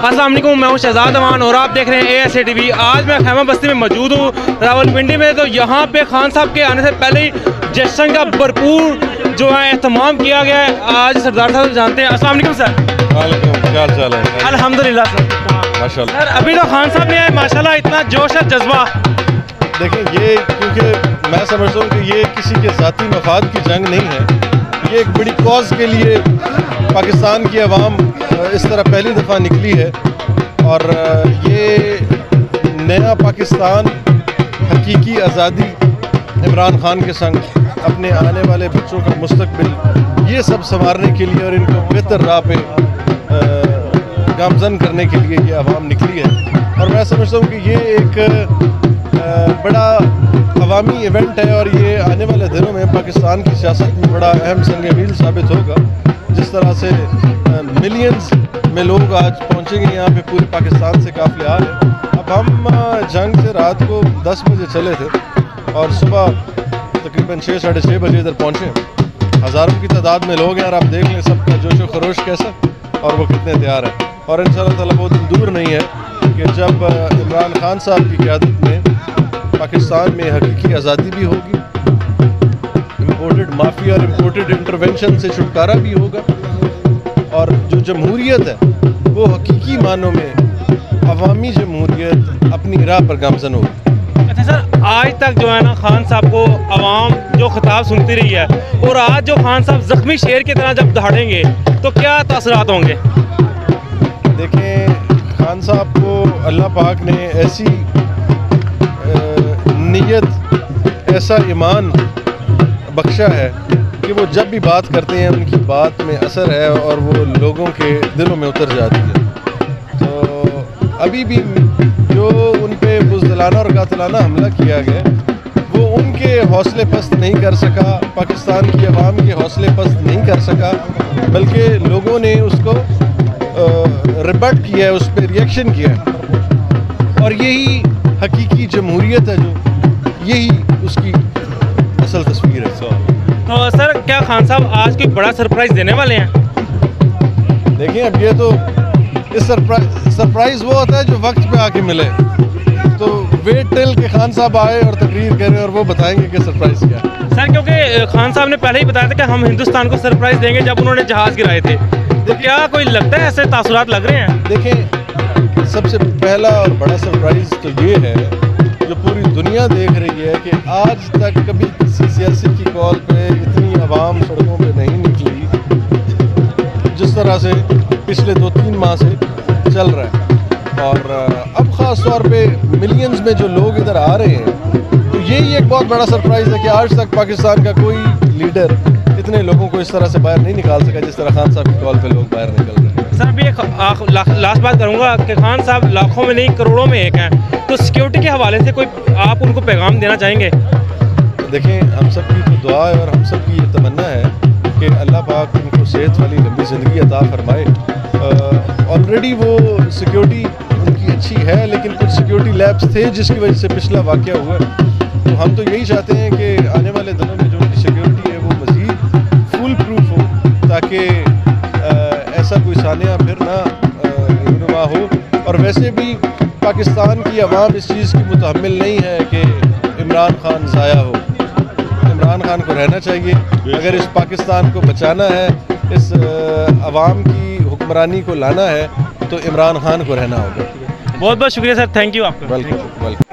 अस्सलाम वालेकुम, मैं हूं शहजाद अमान और आप देख रहे हैं ASA TV। आज मैं खैमा बस्ती में मौजूद हूं रावलपिंडी में। तो यहाँ पे खान साहब के आने से पहले ही जश्न का भरपूर जो है एहतमाम किया गया है। आज सरदार साहब जानते हैं। अस्सलाम वालेकुम सर। वालेकुम, क्या चाल है? अल्हम्दुलिल्लाह सर, माशाल्लाह। सर अभी तो खान साहब ने आए माशाल्लाह, इतना जोश है, जज्बा। देखिए, ये क्योंकि मैं समझता हूँ कि ये किसी के ज़ाती मफाद की जंग नहीं है, ये एक बड़ी कॉज के लिए पाकिस्तान की आवाम इस तरह पहली दफ़ा निकली है। और ये नया पाकिस्तान, हकीकी आज़ादी, इमरान खान के संग अपने आने वाले बच्चों का मुस्तकबिल, ये सब संवारने के लिए और इनको बेहतर राह पे गामजन करने के लिए ये आवाम निकली है। और मैं समझता हूँ कि ये एक बड़ा अवामी इवेंट है और ये आने वाले दिनों में पाकिस्तान की सियासत में बड़ा अहम संग मील साबित होगा। जिस तरह से मिलियंस में लोग आज पहुँचेंगे यहाँ पे, पूरे पाकिस्तान से काफ़िले आ रहे हैं। अब हम जंग से रात को 10 बजे चले थे और सुबह तकरीबन 6 साढ़े 6 बजे इधर पहुँचे। हज़ारों की तादाद में लोग हैं और आप देख लें सबका जोश व खरोश कैसा और वो कितने तैयार हैं। और इंशाअल्लाह ताला बहुत दूर नहीं है कि जब इमरान खान साहब की क़यादत में पाकिस्तान में हकीकी आज़ादी भी होगी, इम्पोर्टेड माफिया और इम्पोर्टेड इंटरवेंशन से छुटकारा भी होगा, और जो जमहूरियत है वो हकीकी मानों में अवामी जमहूरियत अपनी राह पर गामजन होगी। अच्छा सर, आज तक जो है ना खान साहब को आवाम जो खिताब सुनती रही है, और आज जो खान साहब ज़ख्मी शेर की तरह जब दहाड़ेंगे तो क्या तासरात होंगे? देखें, खान साहब को अल्लाह पाक ने ऐसी नीयत, ऐसा ईमान बख्शा है कि वो जब भी बात करते हैं उनकी बात में असर है और वो लोगों के दिलों में उतर जाती है। तो अभी भी जो उन पे बुज़दिलाना और कातिलाना हमला किया गया, वो उनके हौसले पस्त नहीं कर सका, पाकिस्तान की आवाम के हौसले पस्त नहीं कर सका, बल्कि लोगों ने उसको रिबट किया है, उस पर रिएक्शन किया है। और यही हकीकी जमहूरियत है, जो यही उसकी असल तस्वीर है। तो सर क्या खान साहब आज कोई बड़ा सरप्राइज़ देने वाले हैं? देखिए, अब ये तो इस सरप्राइज़ वो होता है जो वक्त पे आके मिले। तो वेट टिल के खान साहब आए और तकरीर करें और वो बताएंगे कि सरप्राइज़ क्या है। सर क्योंकि खान साहब ने पहले ही बताया था कि हम हिंदुस्तान को सरप्राइज़ देंगे जब उन्होंने जहाज़ गिराए थे। तो क्या कोई लगता है ऐसे तासुरात लग रहे हैं? देखें, सबसे पहला और बड़ा सरप्राइज़ तो ये है जो पूरी दुनिया देख रही है कि आज तक कभी किसी सियासी की कॉल पे इतनी आवाम सड़कों पे नहीं निकली जिस तरह से पिछले 2-3 माह से चल रहा है। और अब ख़ास तौर पे मिलियंस में जो लोग इधर आ रहे हैं, तो यही एक बहुत बड़ा सरप्राइज़ है कि आज तक पाकिस्तान का कोई लीडर इतने लोगों को इस तरह से बाहर नहीं निकाल सका जिस तरह खान साहब की कॉल पे लोग बाहर निकल रहे हैं। सर अभी एक लास्ट बात करूंगा कि खान साहब लाखों में नहीं करोड़ों में एक हैं, तो सिक्योरिटी के हवाले से कोई आप उनको पैगाम देना चाहेंगे? देखें, हम सब की तो दुआ है और हम सब की ये तमन्ना है कि अल्लाह पाक उनको सेहत वाली लंबी ज़िंदगी अता फरमाए। ऑलरेडी वो सिक्योरिटी उनकी अच्छी है, लेकिन कुछ सिक्योरिटी लैब्स थे जिसकी वजह से पिछला वाक़या हुआ। तो हम तो यही चाहते हैं कि आने वाले दिनों में जो उनकी सिक्योरिटी है वो मज़ीद फुल प्रूफ हो, ताकि ऐसा कोई सानिया फिर ना रूनुमा हो। और वैसे भी पाकिस्तान की आवाम इस चीज़ की मुतहम्मिल नहीं है कि इमरान खान ज़ाया हो। इमरान खान को रहना चाहिए। अगर इस पाकिस्तान को बचाना है, इस आवाम की हुक्मरानी को लाना है, तो इमरान खान को रहना होगा। बहुत बहुत शुक्रिया सर, थैंक यू आपका। वेलकम।